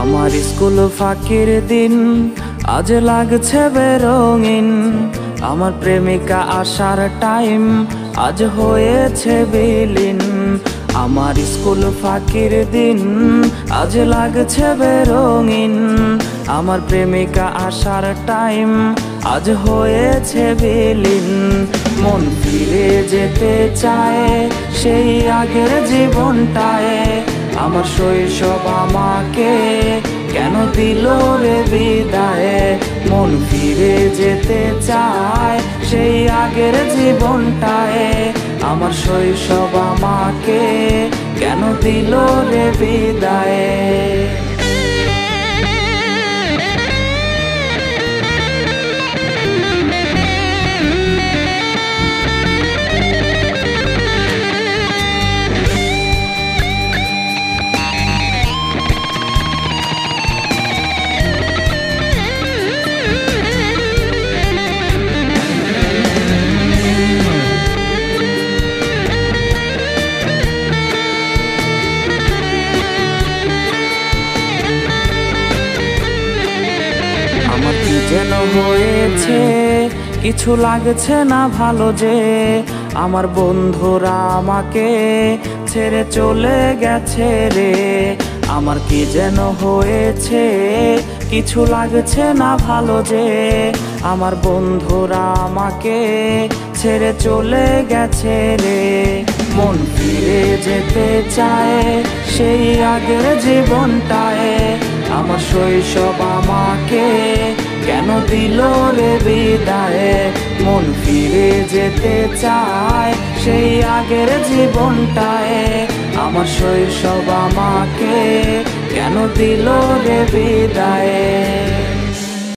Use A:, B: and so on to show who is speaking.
A: আমার স্কুল ফাঁকির দিন আজ লাগছে বেরঙিন। আমার প্রেমিকা আসার টাইম আজ হয়েছে বিলীন। আমার স্কুল ফাঁকির দিন আজ লাগছে বেরঙিন। আমার প্রেমিকা আসার টাইম আজ হয়েছে বিলীন। মন ফিরে যেতে চায় সেই আগের জীবনটায়। আমার শৈশব আমাকে কেন দিল রে বিদায়। মন ফিরে যেতে চায় সেই আগের জীবনটায়। আমার শৈশব আমাকে কেন দিল রে বিদায়। আমার কি যেন হয়েছে, কিছু লাগছে না ভালো যে। আমার বন্ধুরা আমাকে ছেড়ে চলে গেছে রে। আমার কি যেন হয়েছে, কিছু লাগছে না ভালো যে। আমার বন্ধুরা আমাকে ছেড়ে চলে গেছে রে। মন ফিরে যেতে চায় সেই আগের জীবনটায়। আমার শৈশব আমাকে কেন দিল রে বিদায়। মন ফিরে যেতে চায় সেই আগের জীবনটায়। আমার শৈশব আমাকে কেন দিল রে বিদায়।